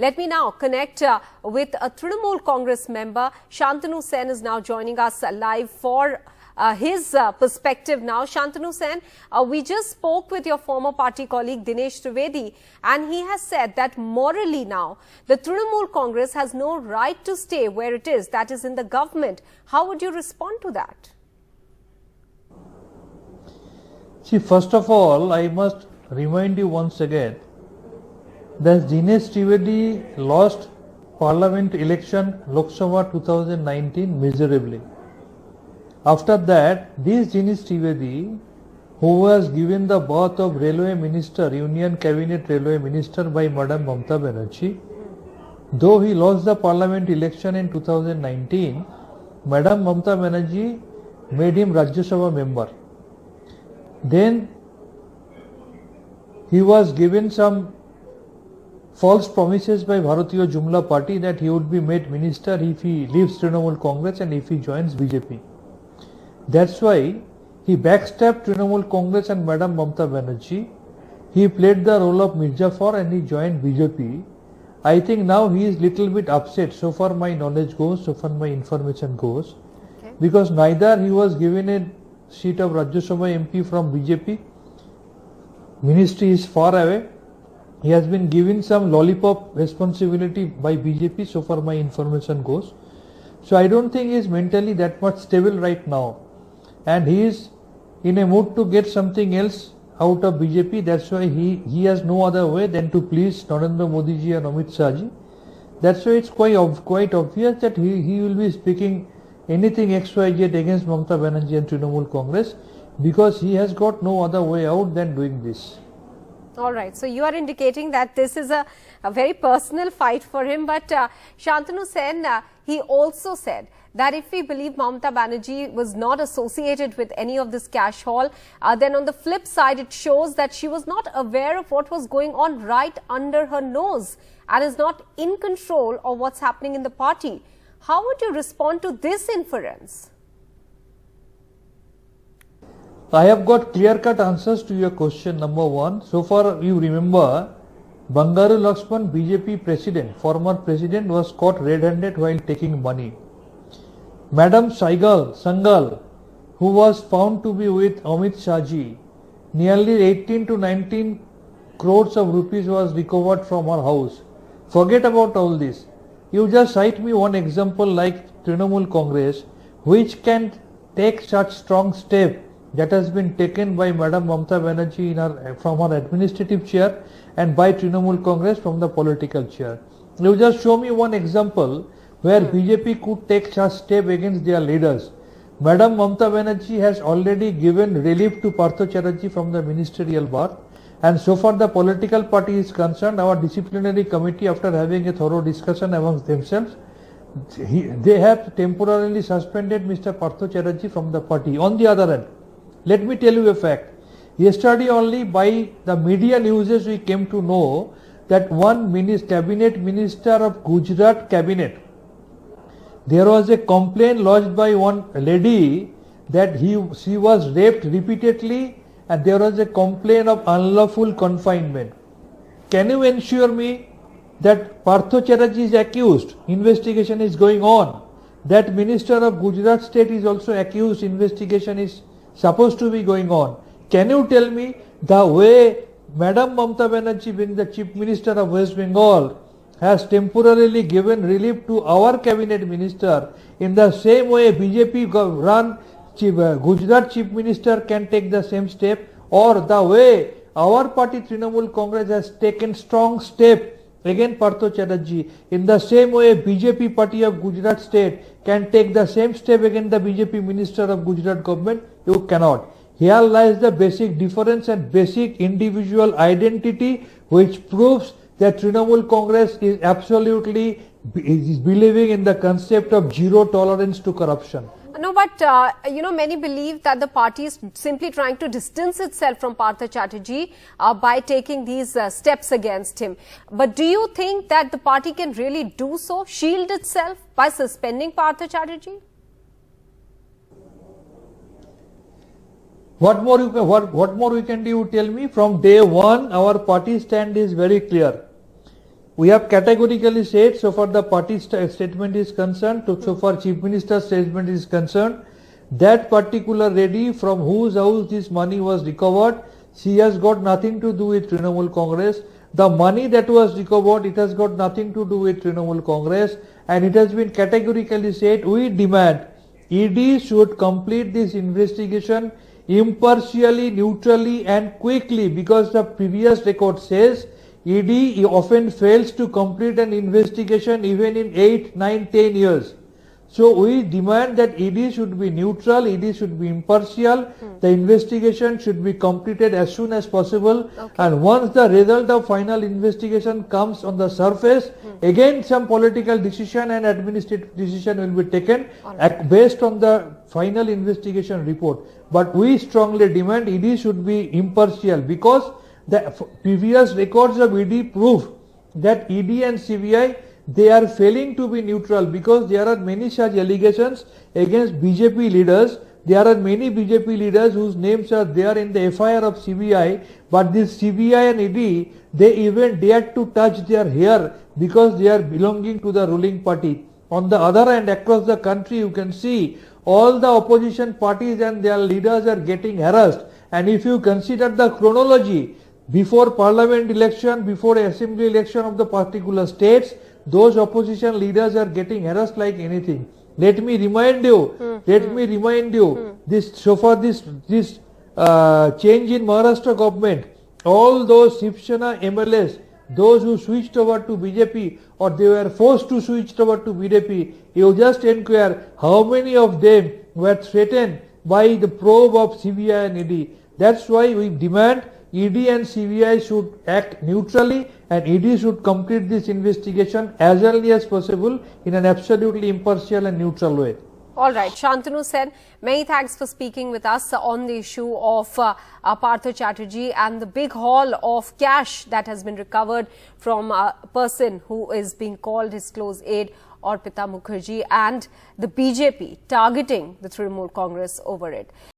Let me now connect with a Trinamool Congress member. Santanu Sen is now joining us live for his perspective now. Santanu Sen, we just spoke with your former party colleague Dinesh Trivedi, and he has said that morally now the Trinamool Congress has no right to stay where it is, that is in the government. How would you respond to that? See, first of all, I must remind you once again that Dinesh Trivedi lost parliament election Lok Sabha 2019 miserably. After that, this Dinesh Trivedi, who was given the birth of Railway Minister, Union Cabinet Railway Minister by Madam Mamta Banerjee, though he lost the parliament election in 2019, Madam Mamta Banerjee made him Rajya Sabha member. Then he was given some false promises by Bharatiya Jumla Party that he would be made minister if he leaves Trinamool Congress and if he joins BJP. That's why he backstabbed Trinamool Congress and Madam Mamta Banerjee. He played the role of Mirzapur and he joined BJP. I think now he is little bit upset, so far my knowledge goes, so far my information goes, because neither he was given a seat of Rajya Sabha MP from BJP. Ministry is far away. He has been given some lollipop responsibility by BJP, so far my information goes. So I don't think he is mentally that much stable right now. And he is in a mood to get something else out of BJP. That's why he has no other way than to please Narendra Modi ji and Amit Shah ji. That's why it's quite obvious that he will be speaking anything XYZ against Mamta Banerjee and Trinamool Congress, because he has got no other way out than doing this. All right. So you are indicating that this is a very personal fight for him. But Santanu Sen, he also said that if we believe Mamta Banerjee was not associated with any of this cash haul, then on the flip side, it shows that she was not aware of what was going on right under her nose and is not in control of what's happening in the party. How would you respond to this inference? I have got clear-cut answers to your question. Number one, so far you remember, Bangaru Lakshman, BJP president, former president, was caught red-handed while taking money. Madam Sangal, who was found to be with Amit Shah ji, nearly 18 to 19 crores of rupees was recovered from her house. Forget about all this. You just cite me one example like Trinamool Congress, which can take such strong step that has been taken by Madam Mamta Banerjee from her administrative chair and by Trinamool Congress from the political chair. You just show me one example where BJP could take such step against their leaders. Madam Mamta Banerjee has already given relief to Partha Chatterjee from the ministerial bar, and so far the political party is concerned, our disciplinary committee, after having a thorough discussion amongst themselves, they have temporarily suspended Mr. Partha Chatterjee from the party. On the other hand, let me tell you a fact. Yesterday only by the media newses we came to know that one cabinet minister of Gujarat cabinet, there was a complaint lodged by one lady that she was raped repeatedly, and there was a complaint of unlawful confinement. Can you ensure me that Partha Chatterjee is accused? Investigation is going on. That minister of Gujarat state is also accused. Investigation is supposed to be going on. Can you tell me the way Madam Mamta Banerjee, being the Chief Minister of West Bengal, has temporarily given relief to our cabinet minister, in the same way BJP run Gujarat Chief Minister can take the same step, or the way our party Trinamool Congress has taken strong step against Partha Chatterjee, in the same way BJP party of Gujarat state can take the same step against the BJP minister of Gujarat government? You cannot. Here lies the basic difference and basic individual identity, which proves that Trinamool Congress is absolutely believing in the concept of zero tolerance to corruption. No, but many believe that the party is simply trying to distance itself from Partha Chatterjee by taking these steps against him. But do you think that the party can really do so, shield itself by suspending Partha Chatterjee? What more we can do, you tell me? From day one, our party stand is very clear. We have categorically said, so far the party statement is concerned, so far Chief Minister's statement is concerned, that particular lady from whose house this money was recovered, she has got nothing to do with Trinamool Congress. The money that was recovered, it has got nothing to do with Trinamool Congress, and it has been categorically said, we demand ED should complete this investigation impartially, neutrally and quickly, because the previous record says ED often fails to complete an investigation even in 8, 9, 10 years. So we demand that ED should be neutral, ED should be impartial, the investigation should be completed as soon as possible, and once the result of final investigation comes on the surface, again some political decision and administrative decision will be taken based on the final investigation report. But we strongly demand ED should be impartial, because the previous records of ED prove that ED and CBI, they are failing to be neutral, because there are many such allegations against BJP leaders. There are many BJP leaders whose names are there in the FIR of CBI, but this CBI and ED, they even dared to touch their hair because they are belonging to the ruling party. On the other hand, across the country, you can see all the opposition parties and their leaders are getting harassed. And if you consider the chronology, before parliament election, before assembly election of the particular states, those opposition leaders are getting harassed like anything. Let me remind you, this so far this change in Maharashtra government, all those Shiv Sena MLAs, those who switched over to BJP or they were forced to switch over to BJP, you just inquire how many of them were threatened by the probe of CBI and ED. That's why we demand ED and CBI should act neutrally, and ED should complete this investigation as early as possible in an absolutely impartial and neutral way. All right, Santanu Sen, many thanks for speaking with us on the issue of Partha Chatterjee and the big haul of cash that has been recovered from a person who is being called his close aide, Arpita Mukherjee, and the BJP targeting the Trinamool Congress over it.